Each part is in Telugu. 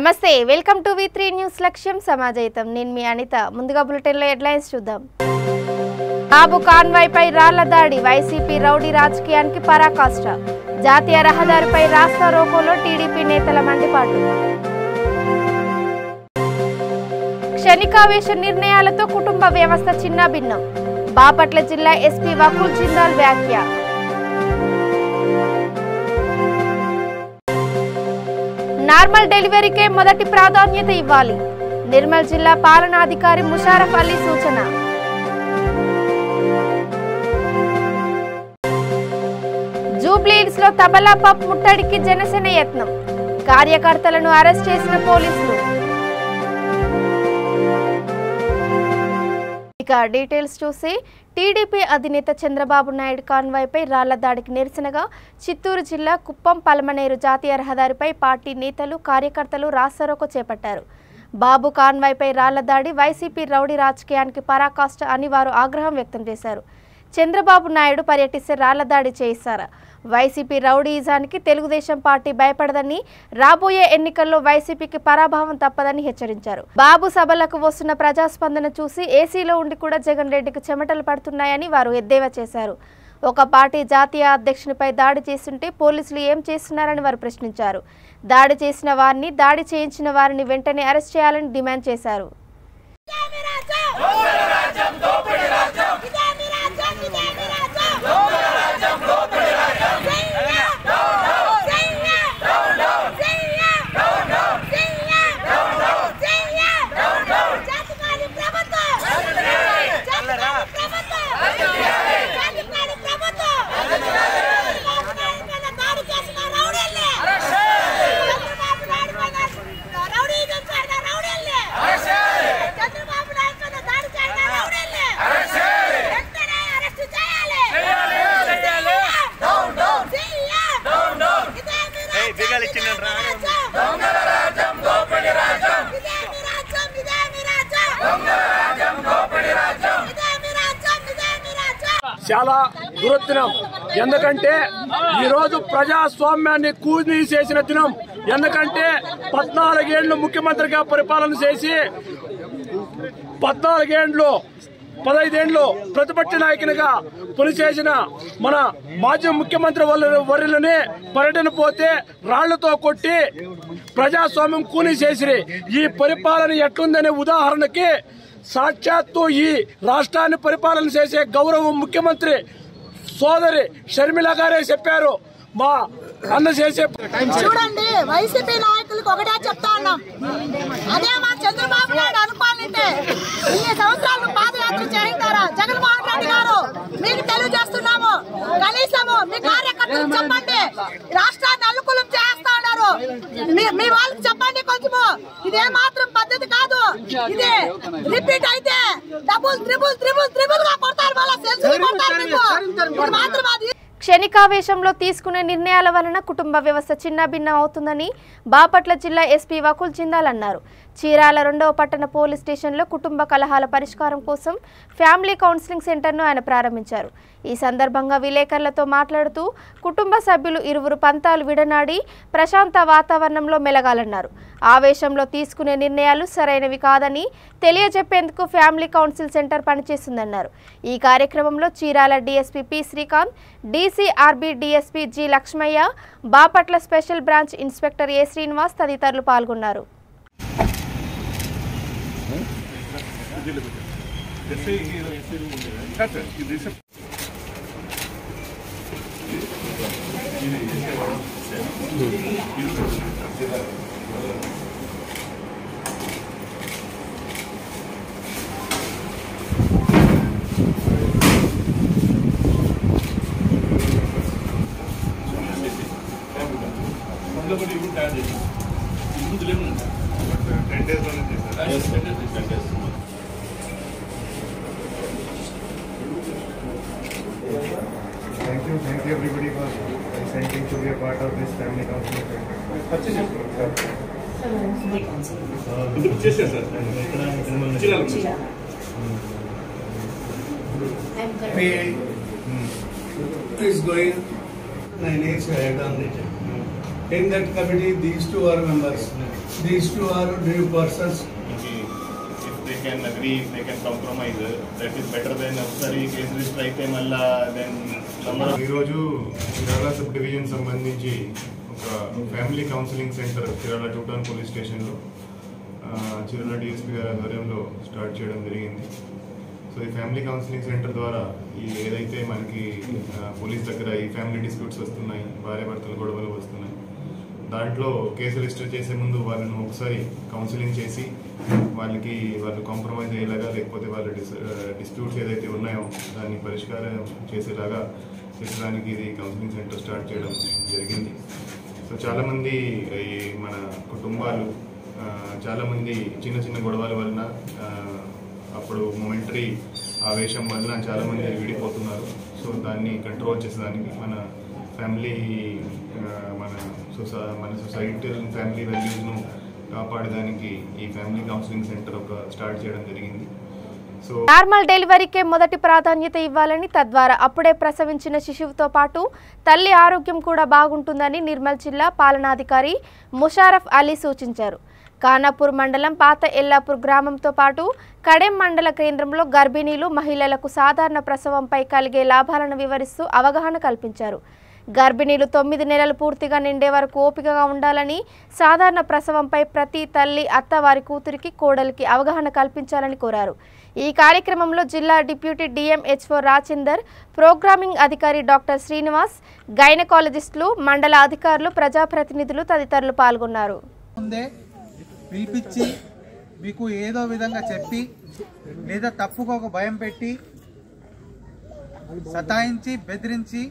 నమస్తే వెల్కమ్ టు V3 న్యూస్ లక్ష్యం సమాజయితం నేను మీ అనిత ముందుగా బులెటిన్ లో హెడ్లైన్స్ చూద్దాం బాబు కాన్వాయ్ పై రాళ్ల దాడి వైసీపీ రౌడీ రాజకీయానికి పరాకాష్ట జాతీయ రహదారిపై రాస్తా రోకోలో టీడీపీ నేతల మండిపాటు క్షణికావేశ నిర్ణయాలతో కుటుంబ వ్యవస్థ చిన్నాభిన్నం బాపట్ల జిల్లా ఎస్పీ వకుల్ జిందాల్ వ్యాఖ్య నార్మల్ డెలివరీకే మొదటి ప్రాధాన్యత ఇవ్వాలి నిర్మల్ జిల్లా పాలనాధికారి ముషారఫ్ అలీ సూచన జూబ్లీహిల్స్ లో తబలా పబ్ ముట్టడికి జనసేన యత్నం కార్యకర్తలను అరెస్ట్ చేసిన పోలీసులు ఇక డీటెయిల్స్ చూసి టీడీపీ అధినేత చంద్రబాబు నాయుడు కాన్వాయ్ పై రాళ్ల దాడికి నిరసనగా చిత్తూరు జిల్లా కుప్పం పలమనేరు జాతీయ రహదారిపై పార్టీ నేతలు కార్యకర్తలు రాస్తారోకో చేపట్టారు బాబు కాన్వాయ్ పై రాళ్ల దాడి వైసీపీ రౌడీ రాజకీయానికి పరాకాష్ట అని వారు ఆగ్రహం వ్యక్తం చేశారు చంద్రబాబు నాయుడు పర్యటిస్తే రాళ్ల దాడి చేయిస్తారా వైసీపీ రౌడీయిజానికి తెలుగుదేశం పార్టీ భయపడదని రాబోయే ఎన్నికల్లో వైసీపీకి పరాభవం తప్పదని హెచ్చరించారు బాబు సభలకు వస్తున్న ప్రజాస్పందన చూసి ఏసీలో ఉండి కూడా జగన్ రెడ్డికి చెమటలు పడుతున్నాయని వారు ఎద్దేవా చేశారు ఒక పార్టీ జాతీయ అధ్యక్షునిపై దాడి చేస్తుంటే పోలీసులు ఏం చేస్తున్నారని వారు ప్రశ్నించారు దాడి చేసిన వారిని దాడి చేయించిన వారిని వెంటనే అరెస్ట్ చేయాలని డిమాండ్ చేశారు చాలా దురదృష్టం ఎందుకంటే ఈ రోజు ప్రజాస్వామ్యాన్ని కూని చేసిన దినం ఎందుకంటే 14 ఏళ్లు ముఖ్యమంత్రిగా పరిపాలన చేసి 14 ఏళ్లు 15 ఏళ్లు ప్రతిపక్ష నాయకునిగా పనిచేసిన మన మాజీ ముఖ్యమంత్రి వర్యులని పర్యటన పోతే రాళ్లతో కొట్టి ప్రజాస్వామ్యం కూని చేసిరి ఈ పరిపాలన ఎట్లుందనే ఉదాహరణకి సాక్షాత్తు ఈ రాష్ట్రాన్ని పరిపాలన చేసే గౌరవ ముఖ్యమంత్రి సోదరి షర్మిల గారే చెప్పారు మా అన్న చేసే చూడండి వైసీపీ నాయకులకు ఒకటే చెప్తా ఉన్నాం అదే మా చంద్రబాబు నాయుడు అనుకోవాలంటే ఇన్ని సంవత్సరాలు పాదయాత్ర చేయించారా జగన్మోహన్ రెడ్డి గారు మీకు తెలియజేస్తున్నాము కనీసము మీ కార్యకర్తలు చెప్పండి రాష్ట్రాన్ని అల్లుకులం చేస్తా ఉన్నారు మీ వాళ్ళకి చెప్పండి కొంచెము ఇదే మాత్రం పద్ధతి కాదు ఇది రిపీట్ అయితే ట్రిపుల్ గా కొడతారు మళ్ళీ సెల్ఫీ కొడతారు మీకు మాత్రం అది క్షణికావేశంలో తీసుకునే నిర్ణయాల వలన కుటుంబ వ్యవస్థ చిన్నభిన్నం అవుతుందని బాపట్ల జిల్లా ఎస్పీ వకుల్ జిందాల్ అన్నారు చీరాల 2వ పట్టణ పోలీస్ స్టేషన్లో కుటుంబ కలహాల పరిష్కారం కోసం ఫ్యామిలీ కౌన్సిలింగ్ సెంటర్ను ఆయన ప్రారంభించారు ఈ సందర్భంగా విలేకరులతో మాట్లాడుతూ కుటుంబ సభ్యులు ఇరువురు పంతాలు విడనాడి ప్రశాంత వాతావరణంలో మెలగాలన్నారు ఆవేశంలో తీసుకునే నిర్ణయాలు సరైనవి కాదని తెలియజెప్పేందుకు ఫ్యామిలీ కౌన్సిల్ సెంటర్ పనిచేస్తుందన్నారు ఈ కార్యక్రమంలో Chirala DSP P Srikanth DCRB DSP G Lakshmaiah Bapatla special branch inspector A Srinivas తదితరులు పాల్గొన్నారు Thank you everybody for consenting to be a part of this family counseling is going 9 years ahead on it. In that committee, these two are members. These two are new persons. If they can agree, if they can compromise, that is better than ఒకసారి కేసు రిజిస్టర్ అయితే మళ్ళా దెన్ ఈరోజు చిరాల సబ్ డివిజన్ సంబంధించి ఒక family counselling centre Chirala two town police స్టేషన్లో చిరాల డిఎస్పీ గారి ఆధ్వర్యంలో స్టార్ట్ చేయడం జరిగింది. సో ఈ ఫ్యామిలీ కౌన్సిలింగ్ సెంటర్ ద్వారా ఈ ఏదైతే మనకి పోలీస్ దగ్గర ఈ ఫ్యామిలీ డిస్ప్యూట్స్ వస్తున్నాయి, భార్యాభర్తల గొడవలు వస్తున్నాయి, దాంట్లో కేసు రిజిస్టర్ చేసే ముందు వాళ్ళను ఒకసారి కౌన్సిలింగ్ చేసి వాళ్ళు కాంప్రమైజ్ అయ్యేలాగా, లేకపోతే వాళ్ళ డిస్ప్యూట్స్ ఏదైతే ఉన్నాయో దాన్ని పరిష్కారం చేసేలాగా చేసడానికి ఇది కౌన్సిలింగ్ సెంటర్ స్టార్ట్ చేయడం జరిగింది. సో చాలామంది ఈ మన కుటుంబాలు చాలామంది చిన్న చిన్న గొడవల వలన అప్పుడు మొమెంటరీ ఆవేశం వలన చాలామంది విడిపోతున్నారు. సో దాన్ని కంట్రోల్ చేసేదానికి మన ఫ్యామిలీ మన సొసైటీ ఫ్యామిలీ వాల్యూస్ను కాపాడడానికి ఈ ఫ్యామిలీ కౌన్సిలింగ్ సెంటర్ ఒక స్టార్ట్ చేయడం జరిగింది. సో నార్మల్ డెలివరీకే మొదటి ప్రాధాన్యత ఇవ్వాలని, తద్వారా అప్పుడే ప్రసవించిన శిశువుతో పాటు తల్లి ఆరోగ్యం కూడా బాగుంటుందని నిర్మల్ జిల్లా పాలనాధికారి ముషారఫ్ అలీ సూచించారు. ఖానాపూర్ మండలం పాత ఎల్లాపూర్ గ్రామంతో పాటు కడెం మండల కేంద్రంలో గర్భిణీలు, మహిళలకు సాధారణ ప్రసవంపై కలిగే లాభాలను వివరిస్తూ అవగాహన కల్పించారు. గర్భిణీలు 9 నెలలు పూర్తిగా నిండే వరకు ఓపికగా ఉండాలని, సాధారణ ప్రసవంపై ప్రతి తల్లి, అత్త వారి కూతురికి, కోడలికి అవగాహన కల్పించాలని కోరారు. ఈ కార్యక్రమంలో జిల్లా డిప్యూటీ డిఎంహెచ్ఓ రాజేందర్, ప్రోగ్రామింగ్ అధికారి డాక్టర్ శ్రీనివాస్, గైనకాలజిస్టులు, మండల అధికారులు, ప్రజాప్రతినిధులు తదితరులు పాల్గొన్నారు. పిలిపించి మీకు ఏదో విధంగా చెప్పి లేదా తప్పుగా ఒక భయం పెట్టి సతాయించి బెదిరించి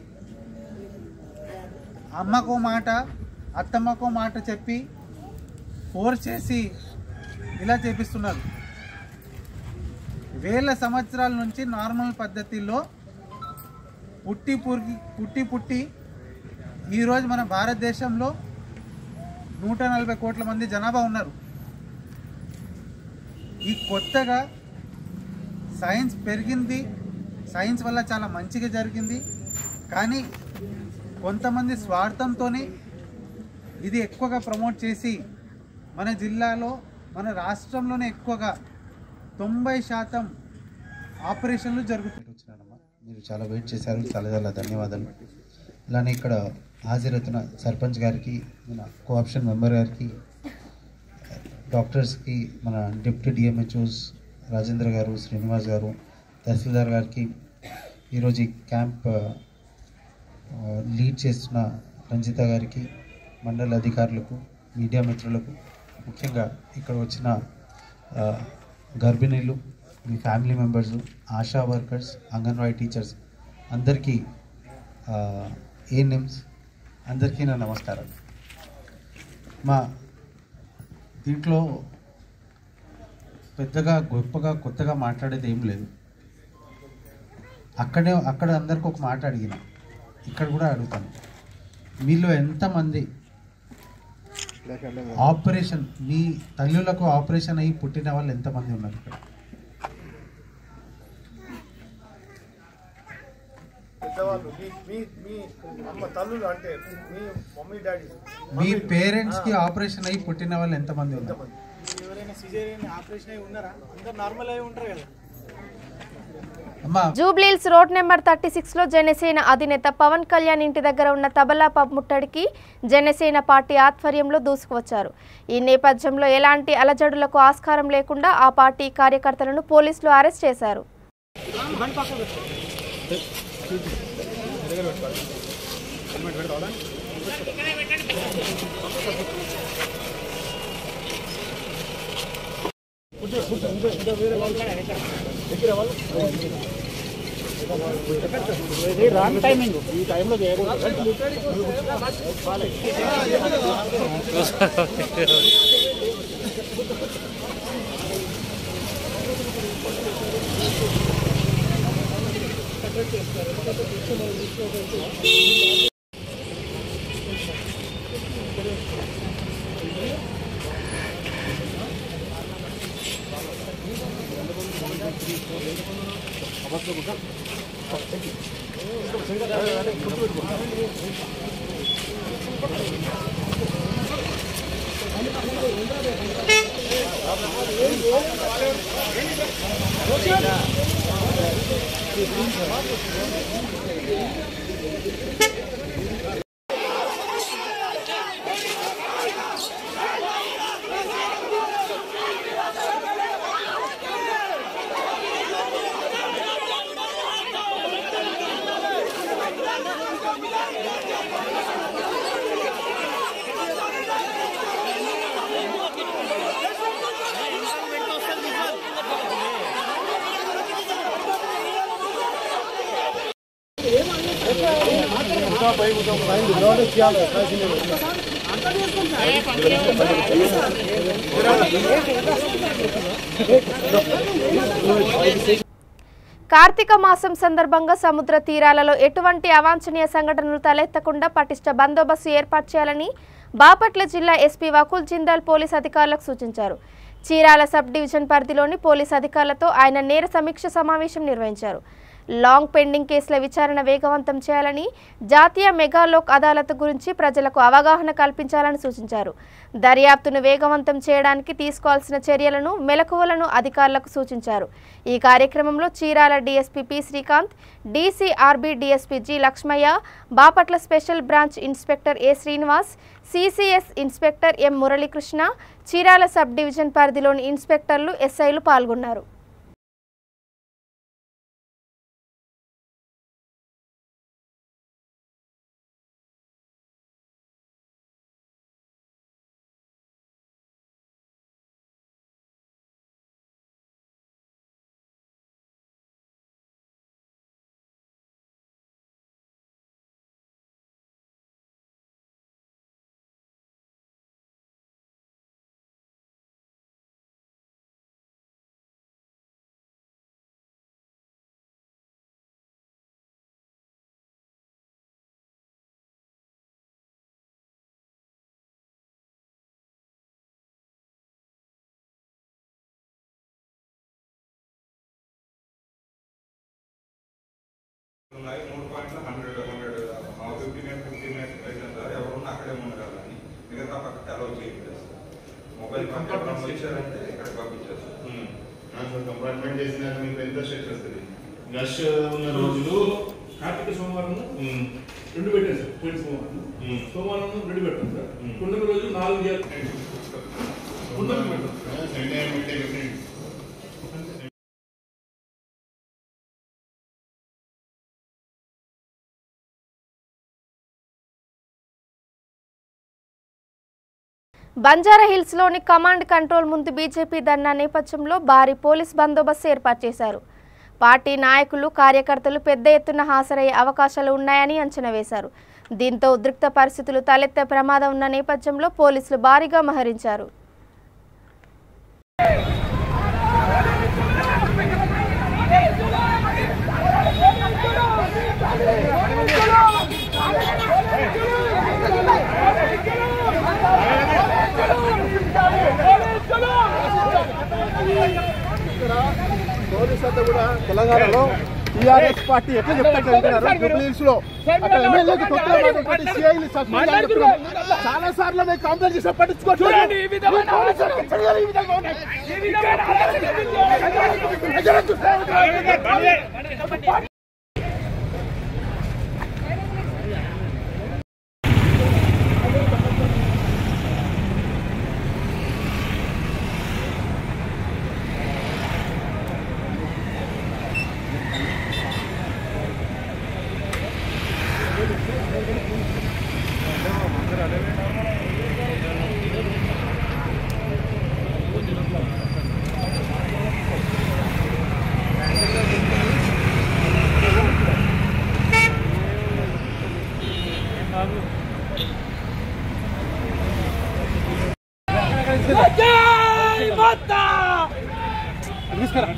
అమ్మకో మాట అత్తమ్మకో మాట చెప్పి ఫోర్స్ చేసి ఇలా చేపిస్తున్నారు. వేల సంవత్సరాల నుంచి నార్మల్ పద్ధతిలో పుట్టి ఈరోజు మన భారతదేశంలో 140 కోట్ల మంది జనాభా ఉన్నారు. ఈ కొత్తగా సైన్స్ పెరిగింది, సైన్స్ వల్ల చాలా మంచిగా జరిగింది. కానీ కొంతమంది స్వార్థంతో ఇది ఎక్కువగా ప్రమోట్ చేసి మన జిల్లాలో, మన రాష్ట్రంలోనే ఎక్కువగా 90% ఆపరేషన్లు జరుగుతున్నాయి. మీరు చాలా వెయిట్ చేశారు, చాలా చాలా ధన్యవాదాలు. అలానే ఇక్కడ హాజరవుతున్న సర్పంచ్ గారికి, మన కోఆప్షన్ మెంబర్ గారికి, డాక్టర్స్కి, మన డిప్యూటీ డిఎంహెచ్ఓస్ రాజేంద్ర గారు, శ్రీనివాస్ గారు, తహసీల్దార్ గారికి, ఈరోజు ఈ క్యాంప్ లీడ్ చేస్తున్న రంజిత గారికి, మండల అధికారులకు, మీడియా మిత్రులకు, ముఖ్యంగా ఇక్కడ వచ్చిన గర్భిణీలు, మీ family members, ASHA workers, anganwadi teachers అందరికీ, ఏఎన్ఎంస్ అందరికీ నా నమస్కారం. మా దీంట్లో పెద్దగా గొప్పగా కొత్తగా మాట్లాడేది ఏం లేదు. అక్కడ అందరికి ఒక మాట అడిగిన, ఇక్కడ కూడా అడుగుతాను. మీలో ఎంతమంది ఆపరేషన్, మీ తల్లులకు ఆపరేషన్ అయ్యి పుట్టిన వాళ్ళు ఎంతమంది ఉన్నారు ఇక్కడ? మీ పేరెంట్స్ కి ఆపరేషన్ అయ్యి పుట్టిన వాళ్ళు ఎంతమంది ఉన్నారు? జూబ్లీహిల్స్ రోడ్ నెంబర్ 36 లో జనసేన అధినేత పవన్ కళ్యాణ్ ఇంటి దగ్గర ఉన్న తబలా పబ్ ముట్టడికి జనసేన పార్టీ ఆధ్వర్యంలో దూసుకువచ్చారు. ఈ నేపథ్యంలో ఎలాంటి అలజడులకు ఆస్కారం లేకుండా ఆ పార్టీ కార్యకర్తలను పోలీసులు అరెస్ట్ చేశారు. రాంగ్ టైమింగ్, ఈ టైంలో చేయకూడదు. Thank you. కార్తీక మాసం సందర్భంగా సముద్ర తీరాలలో ఎటువంటి అవాంఛనీయ సంఘటనలు తలెత్తకుండా పటిష్ట బందోబస్తు ఏర్పాటు చేయాలని బాపట్ల జిల్లా ఎస్పీ వకుల్ జిందాల్ పోలీస్ అధికారులకు సూచించారు. చీరాల సబ్ డివిజన్ పరిధిలోని పోలీస్ అధికారులతో ఆయన నేర సమీక్ష సమావేశం నిర్వహించారు. లాంగ్ పెండింగ్ కేసుల విచారణ వేగవంతం చేయాలని, జాతీయ మెగా లోక్ అదాలత్ గురించి ప్రజలకు అవగాహన కల్పించాలని సూచించారు. దర్యాప్తును వేగవంతం చేయడానికి తీసుకోవాల్సిన చర్యలను, మెలకువలను అధికారులకు సూచించారు. ఈ కార్యక్రమంలో Chirala DSP P Srikanth, DCRB DSP G Lakshmaiah, Bapatla special branch inspector A Srinivas, CCS inspector M Muralikrishna, Chirala sub division పరిధిలోని ఇన్స్పెక్టర్లు, ఎస్ఐలు పాల్గొన్నారు. ఉన్నాయి 3 పాయింట్ల 100 50 మినిట్స్ అయితే ఎవరున్నా అక్కడే ఉండగలని మిగతా పక్కకి అలౌ చేయలేదు. మొబైల్ కంపార్ట్మెంట్ ఇచ్చారంటే ఇక్కడ పంపించేస్తారు. కంపార్ట్మెంట్ చేసిన మీకు ఎంత స్ట్రెచ్ వస్తుంది? రష్ ఉన్న రోజులు కార్తీక సోమవారం 2 పెట్టారు సార్. పోయిన సోమవారం 2 పెట్టాం సార్. పున్నమి రోజు 4 చేయాలి. పున్నమి పెట్టాం. బంజారాహిల్స్లోని కమాండ్ కంట్రోల్ ముందు బీజేపీ ధర్నా నేపథ్యంలో భారీ పోలీస్ బందోబస్తు ఏర్పాటు చేశారు. పార్టీ నాయకులు, కార్యకర్తలు పెద్ద ఎత్తున హాజరయ్యే అవకాశాలు ఉన్నాయని అంచనా వేశారు. దీంతో ఉద్రిక్త పరిస్థితులు తలెత్తే ప్రమాదం ఉన్న నేపథ్యంలో పోలీసులు భారీగా మోహరించారు. పోలీసు అంతా కూడా తెలంగాణలో టీఆర్ఎస్ పార్టీ ఎట్లా చెప్తారు జూబ్లీహిల్స్ లో అక్కడ ఎమ్మెల్యేకి చాలా సార్లు మేము కంప్లైంట్ చేసి పట్టించుకోవట్లేదు. जय माता,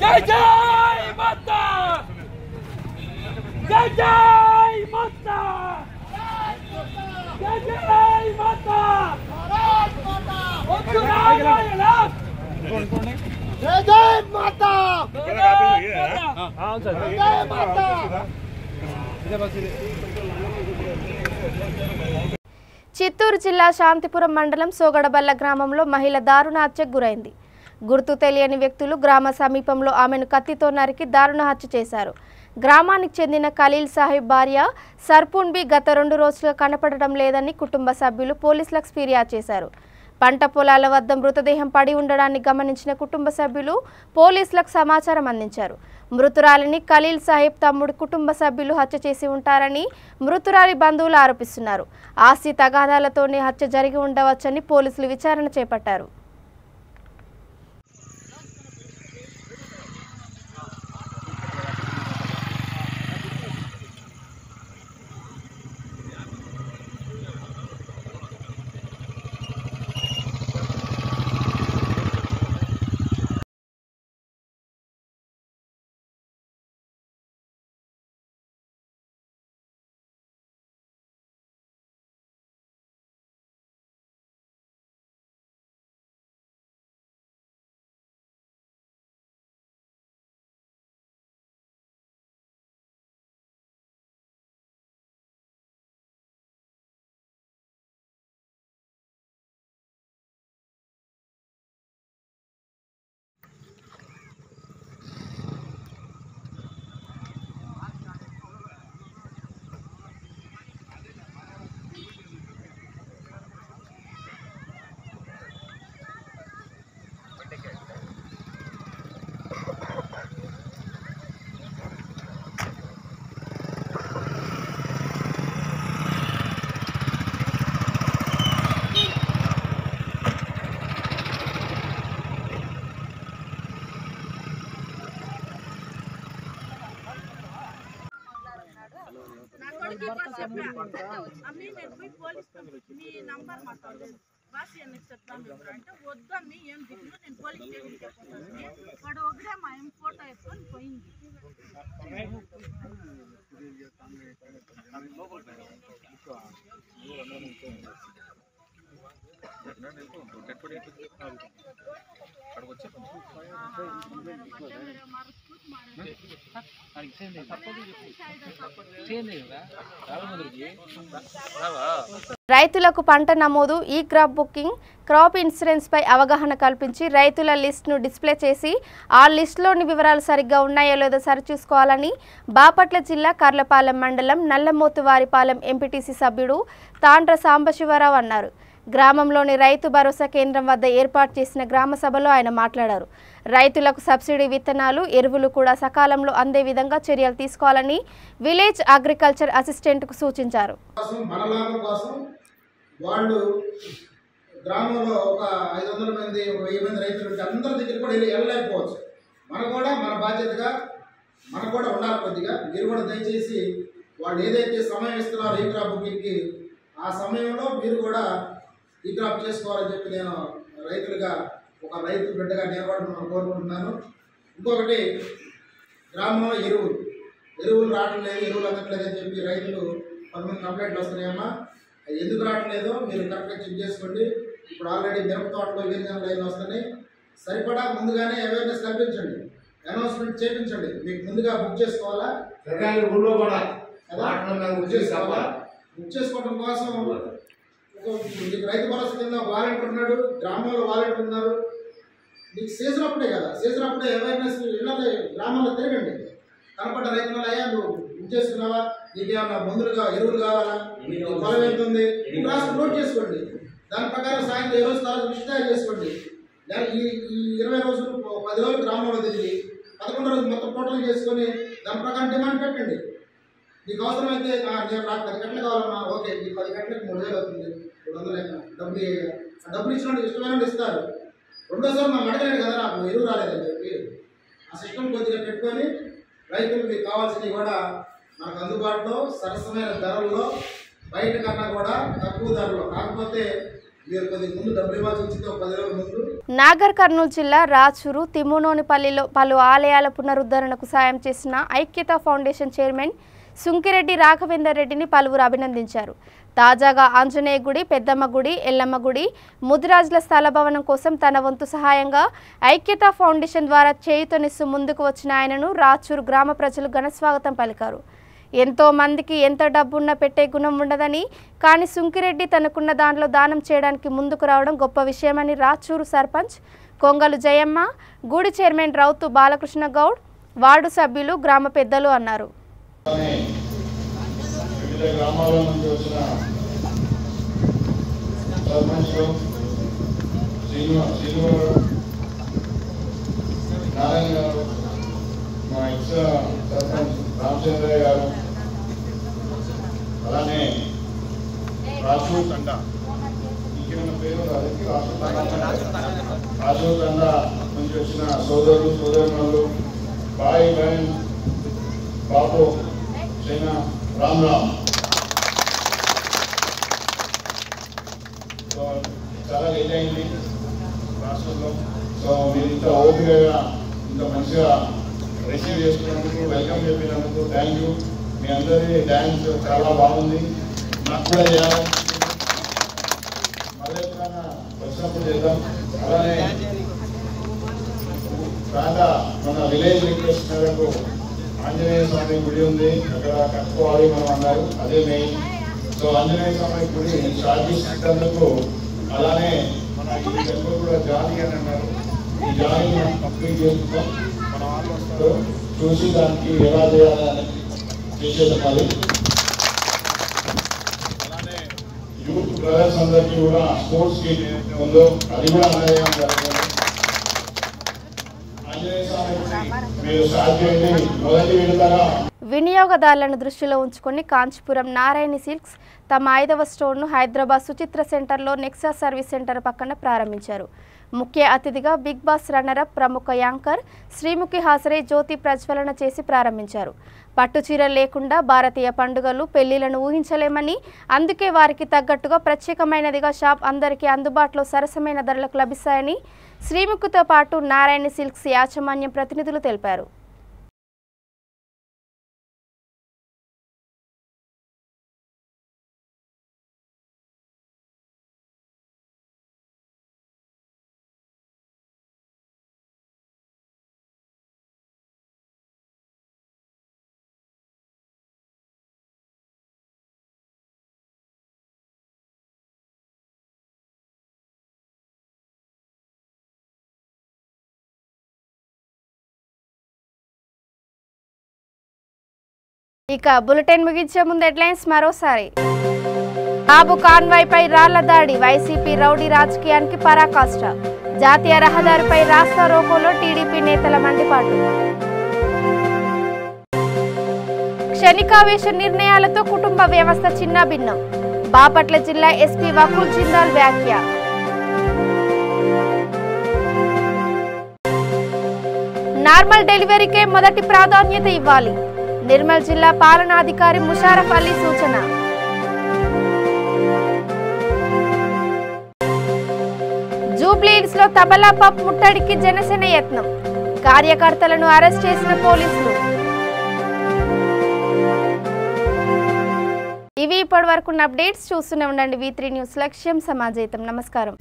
जय जय माता, जय जय माता, जय जय माता, जय जय माता, जय माता। చిత్తూరు జిల్లా శాంతిపురం మండలం సోగడబల్ల గ్రామంలో మహిళ దారుణ హత్యకు గురైంది. గుర్తు తెలియని వ్యక్తులు గ్రామ సమీపంలో ఆమెను కత్తితో నరికి దారుణ హత్య చేశారు. గ్రామానికి చెందిన ఖలీల్ సాహిబ్ భార్య సర్పూన్ బి గత 2 రోజులుగా కనపడడం లేదని కుటుంబ సభ్యులు పోలీసులకు ఫిర్యాదు చేశారు. పంట పొలాల వద్ద మృతదేహం పడి ఉండడాన్ని గమనించిన కుటుంబ సభ్యులు పోలీసులకు సమాచారం అందించారు. మృతురాలిని ఖలీల్ సాహిబ్ తమ్ముడు కుటుంబ సభ్యులు హత్య చేసి ఉంటారని మృతురాలి బంధువులు ఆరోపిస్తున్నారు. ఆస్తి తగాదాలతోనే హత్య జరిగి ఉండవచ్చని పోలీసులు విచారణ చేపట్టారు. అమ్మి నేను పోయి పోలీస్ మీ నంబర్ మాట్లాడలేదు బాసి అని చెప్తాను అంటే వద్దమ్మి ఏం దిగులు నేను పోలీస్ స్టేషన్కి వెళ్ళిపోతాను వాడు ఒకటే మా ఏం ఫోటో వేసుకొని పోయింది. రైతులకు పంట నమోదు, ఈ క్రాప్ బుకింగ్, క్రాప్ ఇన్సూరెన్స్ పై అవగాహన కల్పించి రైతుల లిస్టును డిస్ప్లే చేసి ఆ లిస్టులోని వివరాలు సరిగ్గా ఉన్నాయో లేదో సరిచూసుకోవాలని బాపట్ల జిల్లా కర్లపాలెం మండలం నల్లమోతువారిపాలెం ఎంపీటీసీ సభ్యుడు తాండ్ర సాంబశివరావు అన్నారు. గ్రామంలోని రైతు భరోసా కేంద్రం వద్ద ఏర్పాటు చేసిన గ్రామ సభలో ఆయన మాట్లాడారు. రైతులకు సబ్సిడీ విత్తనాలు, ఎరువులు కూడా సకాలంలో అందే విధంగా చర్యలు తీసుకోవాలని విలేజ్ అగ్రికల్చర్ అసిస్టెంట్కు సూచించారు. వాళ్ళు గ్రామంలో ఒక 500 మంది 1000 మంది రైతులు ఉంటే అందరి దగ్గర కూడా వెళ్ళలేకపోవచ్చు. మనం కూడా మన బాధ్యతగా మనకు కూడా ఉండాలి. కొద్దిగా మీరు కూడా దయచేసి వాళ్ళు ఏదైతే సమయం ఇస్తున్నారో ఈ క్రాప్ బుకింగ్కి ఆ సమయంలో మీరు కూడా ఈ క్రాప్ చేసుకోవాలని చెప్పి నేను రైతులుగా ఒక రైతు బిడ్డగా నేను కూడా కోరుకుంటున్నాను. ఇంకొకటి గ్రామంలో ఎరువులు రావడం లేదు, ఎరువులు అందట్లేదని చెప్పి రైతులు కొంతమంది కంప్లైంట్లు వస్తున్నాయమ్మా. ఎందుకు రావట్లేదో మీరు కరెక్ట్గా చెక్ చేసుకోండి. ఇప్పుడు ఆల్రెడీ మిరప తోటలో వేరుశనగ లైన్లు వస్తున్నాయి. సరిపడా ముందుగానే అవేర్నెస్ కల్పించండి, అనౌన్స్మెంట్ చేయించండి. మీకు ముందుగా బుక్ చేసుకోవాలా, ఊళ్ళో కూడా బుక్ చేసుకోవడం కోసం మీకు రైతు భరోసా కింద వాలంటీర్ ఉన్నాడు, గ్రామంలో వాలంటీర్ ఉన్నారు. మీకు సీజన్ అప్పుడే కదా, సీజన్ అప్పుడే అవేర్నెస్ ఇళ్ళలో గ్రామంలో తిరగండి. కనపడ్డ రైతులు అయ్యా నువ్వు బుక్ చేసుకున్నావా, నీకేమన్నా మందులుగా ఎరువులు కావాలా, పొలం ఎంత ఉంది, రాసి నోట్ చేసుకోండి. దాని ప్రకారం సాయంత్రం 20 రోజులు లిస్ట్ తయారు చేసుకోండి. ఈ 20 రోజులు 10 రోజులు గ్రామంలో తిరిగి 11 రోజులు మొత్తం టోటల్ చేసుకొని దాని ప్రకారం డిమాండ్ పెట్టండి. నీకు అవసరమైతే నేను నాకు 10 గంటలు కావాలన్నా, ఓకే ఈ 10 గంటలకు 3000 అవుతుంది, 200 లెక్క డబ్బులు ఇచ్చిన ఇష్టమైన ఇస్తారు. రెండోసారి మనం అడగలేదు కదా నాకు ఎరువు రాలేదని చెప్పి ఆ సిస్టమ్ కొద్దిగా పెట్టుకొని రైతులు మీకు కావాల్సినవి కూడా మనకు అందుబాటులో సరసమైన ధరల్లో బయట కన్నా కూడా తక్కువ ధరలో, కాకపోతే మీరు కొద్దిగా ముందు డబ్బులు ఇవ్వాల్సి వచ్చింది 10 రోజుల ముందు. నాగర్ కర్నూలు జిల్లా రాచూరు తిమ్మునోనిపల్లిలో పలు ఆలయాల పునరుద్ధరణకు సాయం చేసిన ఐక్యత ఫౌండేషన్ చైర్మన్ సుంకిరెడ్డి రాఘవేందర్ రెడ్డిని పలువురు అభినందించారు. తాజాగా ఆంజనేయ గుడి, పెద్దమ్మ గుడి, ఎల్లమ్మ గుడి, ముదిరాజుల స్థల భవనం కోసం తన వంతు సహాయంగా ఐక్యత ఫౌండేషన్ ద్వారా చేయూతనిస్తూ ముందుకు వచ్చిన ఆయనను రాచూరు గ్రామ ప్రజలు ఘనస్వాగతం పలికారు. ఎంతో మందికి ఎంత డబ్బున్నా పెట్టే గుణం ఉండదని, కానీ సుంకిరెడ్డి తనకున్న దాంట్లో దానం చేయడానికి ముందుకు రావడం గొప్ప విషయమని రాచూరు సర్పంచ్ కొంగలు జయమ్మ, గూడి చైర్మన్ రౌతు బాలకృష్ణ గౌడ్, వార్డు సభ్యులు, గ్రామ పెద్దలు అన్నారు. నారాయణ గారు, మా ఎక్స్ సర్పంచ్ రామచంద్రయ్య గారు, అలానే రాజు తండా పేరు రాజు తండా నుంచి వచ్చిన సోదరులు సోదరులు, బాయ్ బహన్ బాబు చైనా రామ్ రామ్. సో చాలా లేట్ అయింది రాష్ట్రంలో. సో మీరు ఇంత ఓపికగా ఇంత మంచిగా రిసీవ్ చేసుకున్నందుకు, వెల్కమ్ చెప్పినందుకు థ్యాంక్ యూ. మీ అందరి డ్యాన్స్ చాలా బాగుంది, నాకు కూడా చేయాలి, మళ్ళీ ఎప్పుడైనా వచ్చినప్పుడు చేద్దాం. అలానే చాలా మన విలేజ్ రిక్వెస్ట్ మేరకు ఆంజనేయ స్వామి గుడి ఉంది, అక్కడ కట్టుకోవాలి మనం అన్నారు, అదే మెయిన్. సో ఆంజనేయ స్వామి గుడి స్టార్ట్ చేసినందుకు, అలానే మన ఈ టెంపుల్ కూడా జాలి అని అన్నారు, ఈ జాలి మనం కంప్లీట్ చేసుకుంటాం. మన వాళ్ళు వస్తారు, చూసి దానికి ఎలా చేయాలని చేసేద్దాం. అలానే యూత్ బ్రదర్స్ అందరికీ కూడా స్పోర్ట్స్ కిట్ ఏదైతే ఉందో అది కూడా అందజేయడం జరుగుతుంది. ఆంజనేయ స్వామి మీరు స్టార్ట్ చేయండి, మొదటి విడతగా. వినియోగదారులను దృష్టిలో ఉంచుకొని కాంచీపురం నారాయణి సిల్క్స్ తమ 5వ స్టోర్ను హైదరాబాద్ సుచిత్ర సెంటర్లో నెక్సా సర్వీస్ సెంటర్ పక్కన ప్రారంభించారు. ముఖ్య అతిథిగా బిగ్ బాస్ రన్నరప్ ప్రముఖ యాంకర్ శ్రీముఖి హాసరే జ్యోతి ప్రజ్వలన చేసి ప్రారంభించారు. పట్టు చీరలు లేకుండా భారతీయ పండుగలు, పెళ్లిలను ఊహించలేమని, అందుకే వారికి తగ్గట్టుగా ప్రత్యేకమైనదిగా షాప్ అందరికీ అందుబాటులో సరసమైన ధరలకు లభిస్తాయని శ్రీముఖితో పాటు నారాయణి సిల్క్స్ యాజమాన్యం ప్రతినిధులు తెలిపారు. ఇక బులెటిన్ ముగించే ముందు హెడ్లైన్స్ మరోసారి. బాబు కాన్వాయ్పై రాళ్ల దాడి, వైసీపీ రౌడీ రాజకీయానికి పరాకాష్ట. జాతీయ రహదారిపై రాస్తా రోకోలో టీడీపీ నేతల మండిపాటు. క్షణికావేశ నిర్ణయాలతో కుటుంబ వ్యవస్థ చిన్నాభిన్నం, బాపట్ల జిల్లా ఎస్పీ వకుల్ జిందాల్ వ్యాఖ్య. నార్మల్ డెలివరీకే మొదటి ప్రాధాన్యత ఇవ్వాలి, నిర్మల్ జిల్లా పాలనాధికారి ముషారఫ్ అలీ సూచన. జూబ్లీహిల్స్ లో తబలా పబ్ ముట్టడికి జనసేన యత్నం, కార్యకర్తలను అరెస్ట్ చేసిన పోలీసులు. ఇవి ఇప్పటి వరకు అప్డేట్స్. చూస్తూనే ఉండండి V3 న్యూస్, లక్ష్యం సమాజేతం. నమస్కారం.